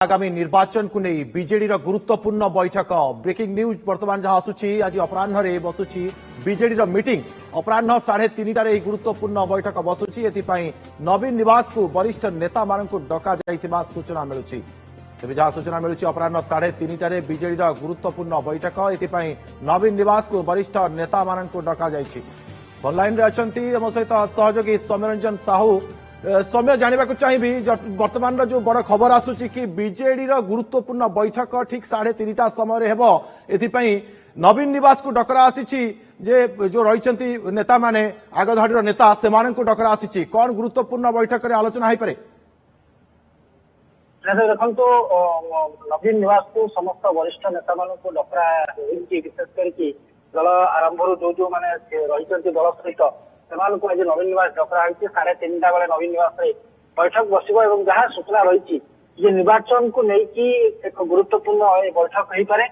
आगामी निर्वाचन को नहीं बीजेडी गुरुत्वपूर्ण बैठक ब्रेकिंग न्यूज बर्तमान जहां आसुची आज अपराह्न बसुची बीजेडी मीटिंग अपराह्न 3:30 गुरुत्वपूर्ण बैठक बसुची एथिपाई नवीन निवास को वरिष्ठ नेता मानक डका जाइथिबा सूचना मिलुची। तेज जहां सूचना मिलुची अपराह्न 3:30 बीजेडी गुरुत्वपूर्ण बैठक एथिपाई नवीन निवास को वरिष्ठ नेता मानक डका जाइछि। ऑनलाइन रे अछंती हम सहित सहयोगी सौम्यरंजन साहू सौम्य जानवा चाहिए वर्तमान जो बड़ खबर आसूची कि बीजेडी गुरुत्वपूर्ण बैठक ठीक 3:30 समय हेबो एथिपाई नवीन निवास को डकरा आसीची जे जो रही नेता माने आगधाड़ी नेता से डकरा आसीची कौन गुरुत्वपूर्ण बैठक रे आलोचना हो पारे? देखो तो नवीन निवास को समस्त वरिष्ठ नेता मान डकरा विशेष करके दल आरंभ जो जो मैंने रही दल सहित आज नवीन निवास डकरा होती 3:30 बेले नवीन निवास बैठक बस जहाँ सूचना रही निर्वाचन को लेकिन एक गुरुत्वपूर्ण बैठक हो पारे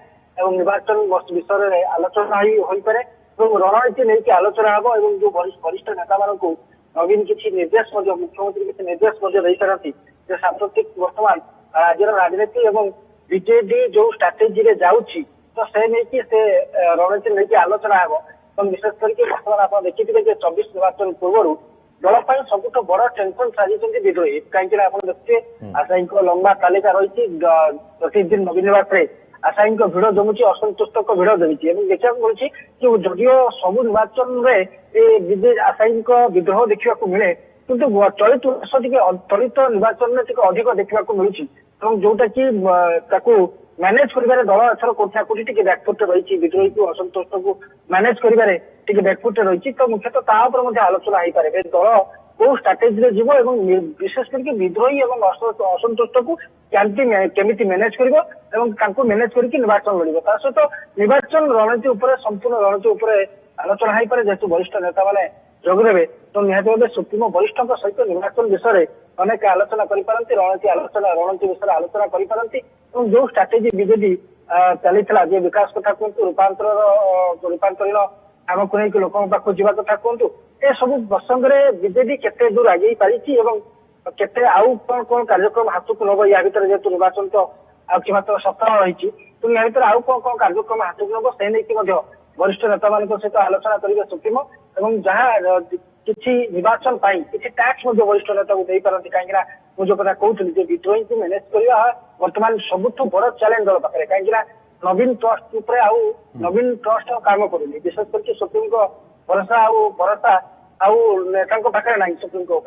निर्वाचन विषय आलोचना हो पारे रणनीति नहीं आलोचना हम जो वरिष्ठ नेता मान नवीन किसी निर्देश मुख्यमंत्री किसी निर्देश दे सारती सांप्रतिक वर्तमान राज्यर राजनीति और बीजेडी जो स्ट्राटेजी जाऊँगी तो से नहीं से रणनीति नहीं आलोचना हम विशेष करके बर्तमान आप देखिए 24 निर्वाचन पूर्व दल सबुठ बड़ टेंशन साजी विद्रोही कहीं देखिए आशायी लंबा तालिका रही प्रतिदिन नवीन निवास आशायी भिड़ जमुची असंतुष्ट भिड़ जमी देखा मिलूँ कि जदियो सबू निर्वाचन में आशायी विद्रोह देखा मिले किंतु चलित वर्ष चलित निर्वाचन में अधिक देखा मिलूँ जोटा कि मैनेज करिबारे दल एथर कोठा कोठी टिके बैकफुट रही विद्रोही को असंतोष को मैनेज करिबारे टिके बैकफुट रही तो मुख्यतः ता ऊपर मध्ये आलोचना हो पारे दल को स्ट्राटेजी रे जीवो एवं विशेष करके विद्रोही एवं असंतोष को केमिति मैनेज करिवो एवं तांको मैनेज करके निर्वाचन लड़िबो ता सहित निर्वाचन रणनीति ऊपर संपूर्ण रणनीति ऊपर आलोचना हो पारे जेतु वरिष्ठ नेता माने जोगदेवे तो निहाती भावे सुप्रीम वरिष्ठ सहित निर्वाचन विषय अनेक आलोचना करिपारंती रणनीति विषय आलोचना करिपारंती जो स्ट्राटेजी बीजेडी चलीथिला जे विकास कथा कहतु रूपांतरण काम को लेकिन लोक पाक जावा कथा कहतु ए सब प्रसंग में बीजेडी केते दूर आगे पारिछि एवं केते आउ कौन कौन कार्यक्रम हाथ को नब या भीतर जेतु निर्वाचन तो आखि मात्र सप्ताह रही तो या भीतर आउ कौन कौन कार्यक्रम हाथ को नब से नहीं वरिष्ठ नेता मान सहित आलोचना करेंगे सुप्रीमो एवं जहाँ किसी निर्वाचन किसी टैक्स वरिष्ठ नेता को दे पारती कहीं मुझे कथा कहती विद्रोही को मैनेज करवा वर्तमान सबुठ बड़ चैलेंज दल पाखे कहीं नवीन ट्रस्ट नवीन ट्रस्ट काम करूनी विशेष करके सुप्रीम को भरोसा नेता पाखे ना सुप्रीम को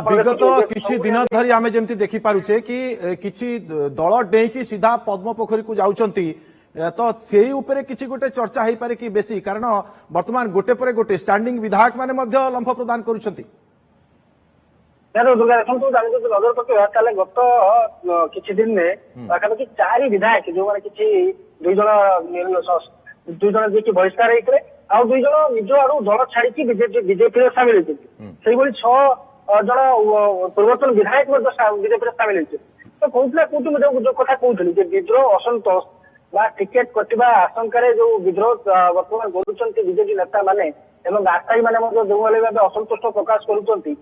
विगत किछि दिन धरी आमे जेमति देखि पारुछे कि किछि दल डेकी सीधा पद्म पोखरी को जाउछंती तो से ऊपर किसी गोटे चर्चा हो पारे कि बेसी कारण वर्तमान गोटे पर गोटे स्टैंडिंग विधायक माने मध्य लंफ प्रदान करुछंती दुर्गा देखो नजर पकड़ा गत किछि दिन में पाखापाखि 4 विधायक जो मैंने किसी 2 जन जी बहिष्कार होते आउ 2 जन निज आड़ दल छाड़ी बीजेपी सामिल होती 6 जन पूर्वतन विधायक बीजेपी सामिल होती तो कहते कौटी जो कथा कहते विद्रोह असंतोष टिकेट कटिबा आशंकार जो विद्रोह वर्तमान करुँच बीजेपी नेता माने एवं आशायी माने जो भाई असंतुष्ट प्रकाश करुँच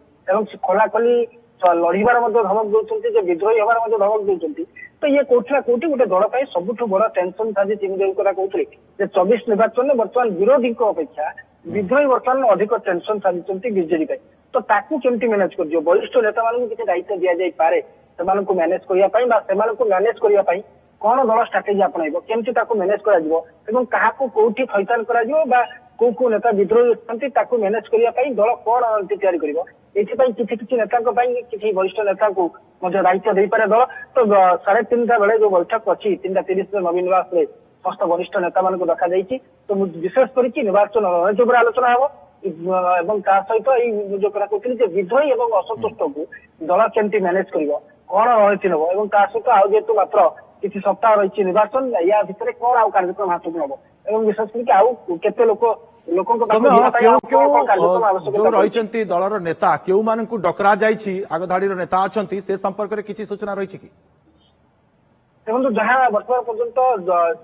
खोलाखोली लड़ार धमक दौरान विद्रोही हबार धमक दौरान तो ये कौटी ना कौटी गोटे दल सबुठ बड़ टेंशन साजी कथा कहते 24 निर्वाचन में बर्तमान विरोधी अपेक्षा विद्रोही बर्तमान अधिक टेंशन साजी बीजेडी तो ताकू केमती मैनेज कर वरिष्ठ नेता मान किसी दायित्व दि जाए पारे से मैनेज करने मैनेज करने कौन दल स्ट्राटेजी आपणाइब केमती मैनेज करा कौटी थैथान करा को नेता विद्रोही अच्छा मैनेज करने दल कौन रणनीति तैयारी कर किसी नेता किसी वरिष्ठ नेता को दायित्व दे पारे दल तो 3:30 बेले जो बैठक अच्छी 3:30 नवीन निवास समस्त वरिष्ठ नेता मान रखा तो विशेष करके निर्वाचन रणनीति पर आलोचना हम सहित जो कहते विद्रोही और असंतुष्ट को दल केमती मैनेज कर कौन रणनीति नब सहित आज जेतु मात्र किसी सप्ताह रही निर्वाचन या भितर कौन आउ कार्यक्रम हाथ को नब एवं विशेष करके आउ केते लोक जो रही दलर नेता क्यों मान डकरा आगधाड़ी नेता अच्छा से संपर्क में किसी सूचना रही कि देखो जहाँ वर्तमान पर्यंत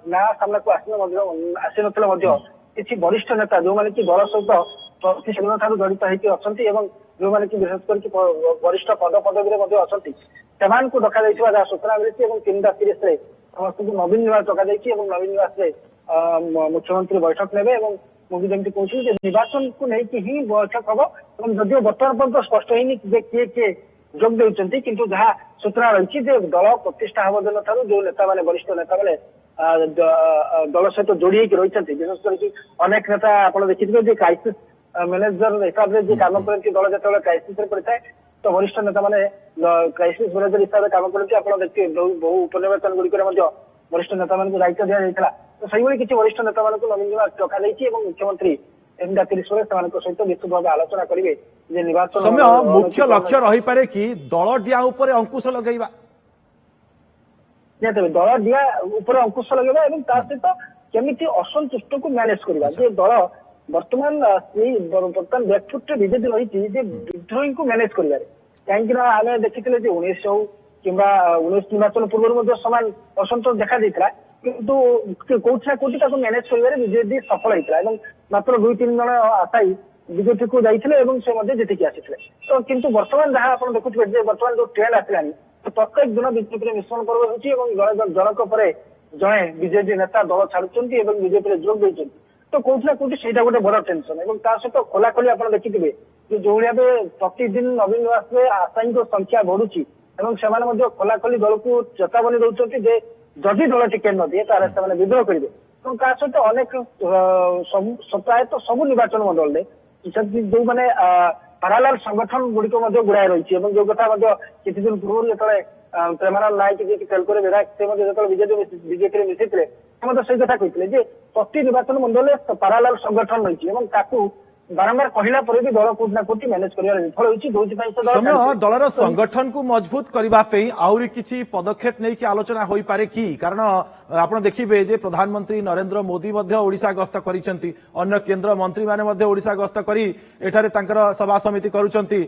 ना सामना को आसी ना किसी वरिष्ठ नेता जो मैंने कि दल सहित ପ୍ରତିଶୋଧନ ଠାରୁ ଜଡିତ ହେଇକି ଅଛନ୍ତି ଏବଂ ଯୋଉମାନେ କି ବିଶେଷ କରିକି ବରିଷ୍ଠ ପଦବୀରେ ମଧ୍ୟ ଅଛନ୍ତି ସେମାନଙ୍କୁ ଡକାଯାଇଥିବା ଯାହା ସୂଚନା ମିଳିଛି ଏବଂ 3:30 ସମସ୍ତଙ୍କୁ ନବୀନ ନିବାସ ଡକାଯାଇଛି ଏବଂ ନବୀନ ନିବାସରେ ମୁଖ୍ୟମନ୍ତ୍ରୀ ବୈଠକ ନେବେ ଏବଂ ମୁଁ ବି ଯେମିତି କହୁଥିଲି ଯେ ନିର୍ବାଚନକୁ ନେଇକି ହିଁ ବୈଠକ ହବ ଏବଂ ଯଦିଓ ବର୍ତ୍ତମାନ ପର୍ଯ୍ୟନ୍ତ ସ୍ପଷ୍ଟ ହେଇନି ଯେ କିଏ କିଏ ଯୋଗ ଦେଉଛନ୍ତି କିନ୍ତୁ ଯାହା ସୂଚନା ରହିଛି ଯେ ଦଳ ପ୍ରତିଷ୍ଠା ହବ ଦିନ ଠାରୁ ଯୋଉ ନେତାମାନେ ବରିଷ୍ଠ ନେତାମାନେ ଦଳ ସହିତ ଯୋଡି ହେଇକି ରହିଛନ୍ତି ବିଶେଷ କରିକି ଅନେକ ନେତା ଆପଣ ଦେଖିଥିବେ ଯେ କ୍ରାଇସିସ୍ ମ୍ୟାନେଜର ହିସାବରେ ଯିଏ କାମ କରନ୍ତି ଦଳ ଯେତେବେଳେ କ୍ରାଇସିସ୍ ରେ ପଡିଥାଏ ତ ବରିଷ୍ଠ ନେତାମାନେ କ୍ରାଇସିସ୍ ମ୍ୟାନେଜର ହିସାବରେ କାମ କରନ୍ତି ଆପଣ ଦେଖିବେ ବହୁ ଉପନିର୍ବାଚନ ଗୁଡିକରେ ମଧ୍ୟ ବରିଷ୍ଠ ନେତାମାନଙ୍କୁ ଦାୟିତ୍ୱ ଦିଆଯାଇଥିଲା ତ ସେଇଭଳି କିଛି ବରିଷ୍ଠ ନେତାମାନଙ୍କୁ ନବୀନ ନିବାସ ଡକାଯାଇଛି ଏବଂ ମୁଖ୍ୟମନ୍ତ୍ରୀ 3:30 ବେଳେ ସେମାନଙ୍କ ସହିତ ବିସ୍ତୃତ ଭାବେ ଆଲୋଚନା କରିବେ ଯେ ନିର୍ବାଚନ ସମୟ ମୁଖ୍ୟ ଲକ୍ଷ୍ୟ ରହିପାରେ କି ଦଳ ଡିଆ ଉପରେ ଅଙ୍କୁଶ ଲଗାଇବା ନିହାତି ଦଳ ଡିଆ ଉପରେ ଅଙ୍କୁଶ ଲଗେଇବା ଏବଂ ତା ସହିତ କେମିତି ଅସନ୍ତୁଷ୍ଟକୁ ମ୍ୟାନେଜ କରିବା ଯେ ଦଳ ବର୍ତ୍ତମାନ ବର୍ତ୍ତମାନ ବ୍ୟାକଫୁଟରେ ବିଜେପି ରହିଛି ଯେ ବିଦ୍ରୋହୀଙ୍କୁ ମ୍ୟାନେଜ କରିବାରେ କାହିଁକି ନା ଆମେ ଦେଖିଥିଲେ ଯେ 19 ହଉ କିମ୍ବା 19 ନିର୍ବାଚନ ପୂର୍ବରୁ ମଧ୍ୟ ସମାନ ଅସନ୍ତୋଷ ଦେଖାଯାଇଥିଲା କିନ୍ତୁ କୋଉଠି ନା କୋଉଠି ତାକୁ ମ୍ୟାନେଜ କରିବାରେ ବିଜେପି ସଫଳ ହେଇଥିଲା ଏବଂ ମାତ୍ର 2-3 ଜଣ ଆଶାୟୀ ବିଜେପିକୁ ଯାଇଥିଲେ ଏବଂ ସେ ମଧ୍ୟ ଜିତିକି ଆସିଥିଲେ ତ କିନ୍ତୁ ବର୍ତ୍ତମାନ ଯାହା ଆପଣ ଦେଖୁଥିବେ ଯେ ବର୍ତ୍ତମାନ ଯୋଉ ଟ୍ରେଣ୍ଡ ଆସିଲାଣି ପ୍ରତ୍ୟେକ ଦିନ ବିଜେପିରେ ମିଶ୍ରଣ ପର୍ବ ହେଉଛି ଏବଂ ଜଣକ ପରେ ଜଣେ ବିଜେପି ନେତା ଦଳ ଛାଡୁଛନ୍ତି ଏବଂ ବିଜେପିରେ ଯୋଗ ଦେଇଛନ୍ତି ତ କୋଉଠି ନା କୋଉଠି ସେଇଟା ଗୋଟେ ବଡ ଟେନସନ ଏବଂ ତା ସହିତ ଖୋଲାଖୋଲି ଆପଣ ଦେଖିଥିବେ ଯେ ଯୋଉଭଳି ଭାବେ ପ୍ରତିଦିନ ନବୀନ ନିବାସରେ ଆଶାୟୀଙ୍କ ସଂଖ୍ୟା ବଢୁଛି ଏବଂ ସେମାନେ ମଧ୍ୟ ଖୋଲାଖୋଲି ଦଳକୁ ଚେତାବନୀ ଦଉଛନ୍ତି ଯେ ଯଦି ଦଳ ଟିକେଟ ନ ଦିଏ ତାହେଲେ ସେମାନେ ବିଦ୍ରୋହ କରିବେ ଏବଂ ତା ସହିତ ଅନେକ ପ୍ରାୟତଃ ସବୁ ନିର୍ବାଚନ ମଣ୍ଡଳରେ ଯୋଉମାନେ ପାରାଲାଲ ସଂଗଠନ ଗୁଡିକ ମଧ୍ୟ ଗୁଡାଏ ରହିଛି ଏବଂ ଯୋଉ କଥା ମଧ୍ୟ କିଛି ଦିନ ପୂର୍ବରୁ ଯେତେବେଳେ ପ୍ରେମାନନ୍ଦ ନାୟକ ଯିଏକି ତେଲୁଗୁରେ ବିଧାୟକ ସେ ମଧ୍ୟ ଯେତେବେଳେ ବିଜେପିରେ ମିଶିଥିଲେ ସେ ମଧ୍ୟ ସେଇ କଥା କହିଥିଲେ ଯେ ପ୍ରତି ନିର୍ବାଚନ ମଣ୍ଡଳରେ ପାରାଲାଲ ସଂଗଠନ ରହିଛି ଏବଂ ତାକୁ ବାରମ୍ବାର କହିଲା ପରେ ବି ଦଳ କୋଉଠି ନା କୋଉଠି ମ୍ୟାନେଜ କରିବାରେ ବିଫଳ ହୋଇଛି ଯୋଉଥିପାଇଁ ସେ ସମୟ ଦଳର ସଂଗଠନକୁ ମଜବୁତ କରିବା ପାଇଁ ଆହୁରି କିଛି ପଦକ୍ଷେପ ନେଇକି ଆଲୋଚନା ହୋଇପାରେ କି କାରଣ ଆପଣ ଦେଖିବେ ଯେ ପ୍ରଧାନମନ୍ତ୍ରୀ ନରେନ୍ଦ୍ର ମୋଦି ମଧ୍ୟ ଓଡ଼ିଶା ଗସ୍ତ କରିଛନ୍ତି ଅନ୍ୟ କେନ୍ଦ୍ର ମନ୍ତ୍ରୀମାନେ ମଧ୍ୟ ଓଡ଼ିଶା ଗସ୍ତ କରି ଏଠାରେ ତାଙ୍କର ସଭା ସମିତି କରୁଛନ୍ତି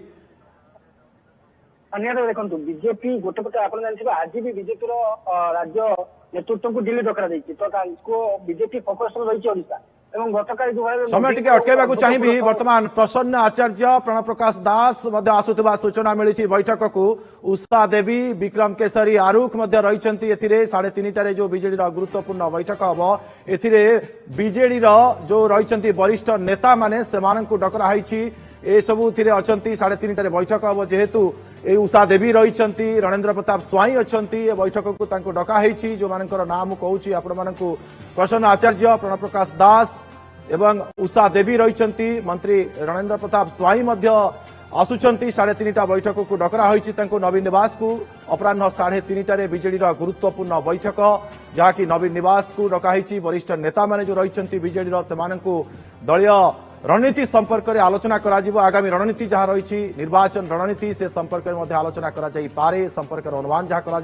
ନିହାତି ଦେଖନ୍ତୁ ବିଜେପି ଗୋଟେ ପଟେ ଆପଣ ଜାଣିଥିବେ ଆଜି ବି ବିଜେପିର ରାଜ୍ୟ ନେତୃତ୍ୱଙ୍କୁ ଦିଲ୍ଲୀ ଡକାଯାଇଛି ତ ତାଙ୍କୁ ବିଜେପି ଫୋକସରେ ରହିଛି ଓଡ଼ିଶା ଏବଂ ଗତକାଲି ସମୟ ଟିକେ ଅଟକାଇବାକୁ ଚାହିଁବି ବର୍ତ୍ତମାନ ପ୍ରସନ୍ନ ଆଚାର୍ଯ୍ୟ ପ୍ରଣ ପ୍ରକାଶ ଦାସ ମଧ୍ୟ ଆସୁଥିବା ସୂଚନା ମିଳିଛି ବୈଠକକୁ ଉଷା ଦେବୀ ବିକ୍ରମ କେଶରୀ ଆରୁଖ ମଧ୍ୟ ରହିଛନ୍ତି ଏଥିରେ 3:30 ଯୋଉ ବିଜେଡିର ଗୁରୁତ୍ୱପୂର୍ଣ୍ଣ ବୈଠକ ହବ ଏଥିରେ ବିଜେଡିର ଯୋଉ ରହିଛନ୍ତି ବରିଷ୍ଠ ନେତାମାନେ ସେମାନଙ୍କୁ ଡକରା ହୋଇଛି ଏସବୁଥିରେ ଅଛନ୍ତି 3:30 ବୈଠକ ହବ ଯେହେତୁ এই উষা দেবী রয়েছেন রণেন্দ্র প্রতাপ স্বাଇଁ অনেক এ বৈঠকକୁ তাଙ୍କୁ ডকা হয়েছি যে নাম মু কହୁছি আপনার প্রসন্ন আচার্য প্রণপ্রকাশ দাস এবং উষা দেবী রয়েছেন মন্ত্রী রণেন্দ্র প্রতাপ স্বাଇଁ আসুচার 3:30 বৈঠকକୁ ডকরা হয়েছি তাଙ୍କୁ নবীন নিবাসকু অপরাহ্ন 3:30 বিজেডির গুরুত্বপূর্ণ বৈঠক যা কি নবীন নিবাসকু ডকা হয়েছি বরিষ্ঠ নেতা মানে যে রয়েছেন বিজেডির সেমানଙ୍କୁ দলীয় रणनीति संपर्क में आलोचना करा आगामी रणनीति जहाँ रही निर्वाचन रणनीति से संपर्क में आलोचना करा पारे संपर्क अनुमान जहाँ करा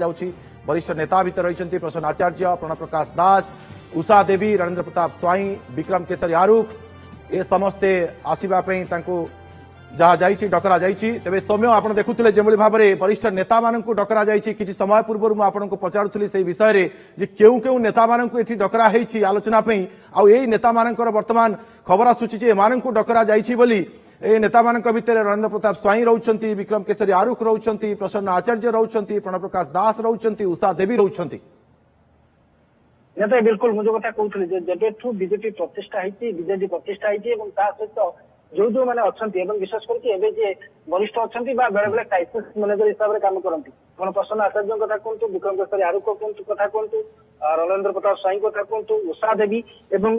वरिष्ठ नेता भीतर रही प्रसन्न आचार्य प्रणव प्रकाश दास उषा देवी रणेंद्र प्रताप स्वाଇଁ विक्रम केशरी आरुख ए समस्ते आसवाई जहाँ जाइए डकरा तेज सौम्य आप देखुले जो भाव में वरिष्ठ नेता मानू डकरा कि समय पूर्व मुझे पचारूली से विषय में क्यों क्यों नेता मानू ये डकरा आलोचना आई नेता मानकर वर्तमान खबर आसूची एमानू डकरा जाइए नेता मान भितर रवीन्द्र प्रताप स्वाଇଁ रोचंती विक्रम केशरी आरुख रोचंती प्रसन्न आचार्य रोचंती प्रणव प्रकाश दास रोचंती उषा देवी रोचंती बिल्कुल मुझे कथा कहूली जेबेठू बीजेपी प्रतिष्ठा बीजेडी प्रतिष्ठा सहित जो जो मैंने अच्छा विशेष करके वरिष्ठ अच्छा बेले बेले क्राइसिस मैनेजर हिसाब से काम करती ଆପଣ ପ୍ରସନ୍ନ ଆଚାର୍ଯ୍ୟଙ୍କ କଥା କୁହନ୍ତୁ ବିକ୍ରମ କେଶରୀ ଆରୁଖ କଥା କୁହନ୍ତୁ ରଣେନ୍ଦ୍ର ପ୍ରତାପ ସ୍ୱାଇଁ କଥା କୁହନ୍ତୁ ଉଷା ଦେବୀ ଏବଂ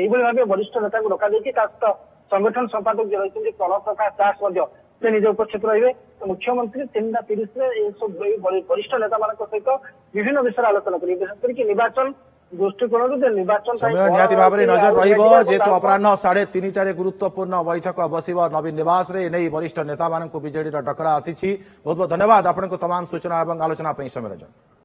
ଏଇଭଳି ଭାବେ ବରିଷ୍ଠ ନେତାଙ୍କୁ ଡକାଯାଇଛି ତା ସହିତ ସଂଗଠନ ସମ୍ପାଦକ ଯିଏ ରହିଛନ୍ତି ପ୍ରଣବ ପ୍ରକାଶ ଦାସ ମଧ୍ୟ ସେ ନିଜ ଉପସ୍ଥିତ ରହିବେ ମୁଖ୍ୟମନ୍ତ୍ରୀ 3:30 ଏସବୁ ବରିଷ୍ଠ ନେତାମାନଙ୍କ ସହିତ ବିଭିନ୍ନ ବିଷୟରେ ଆଲୋଚନା କରିବେ ବିଶେଷ କରିକି ନିର୍ବାଚନ ଦୃଷ୍ଟିକୋଣରୁ ଯେ ନିର୍ବାଚନ ନିହାତି ଭାବରେ ନଜର ରହିବ ଯେହେତୁ ଅପରାହ୍ନ 3:30 ଗୁରୁତ୍ୱପୂର୍ଣ୍ଣ ବୈଠକ ବସିବ ନବୀନ ନିବାସରେ ଏନେଇ ବରିଷ୍ଠ ନେତାମାନଙ୍କୁ ବିଜେଡିର ଡକରା ଆସିଛି ବହୁତ ବହୁତ ଧନ୍ୟବାଦ ଆପଣଙ୍କୁ ତମାମ ସୂଚନା ଏବଂ ଆଲୋଚନା ପାଇଁ ସମୟ ରଞ୍ଜନ।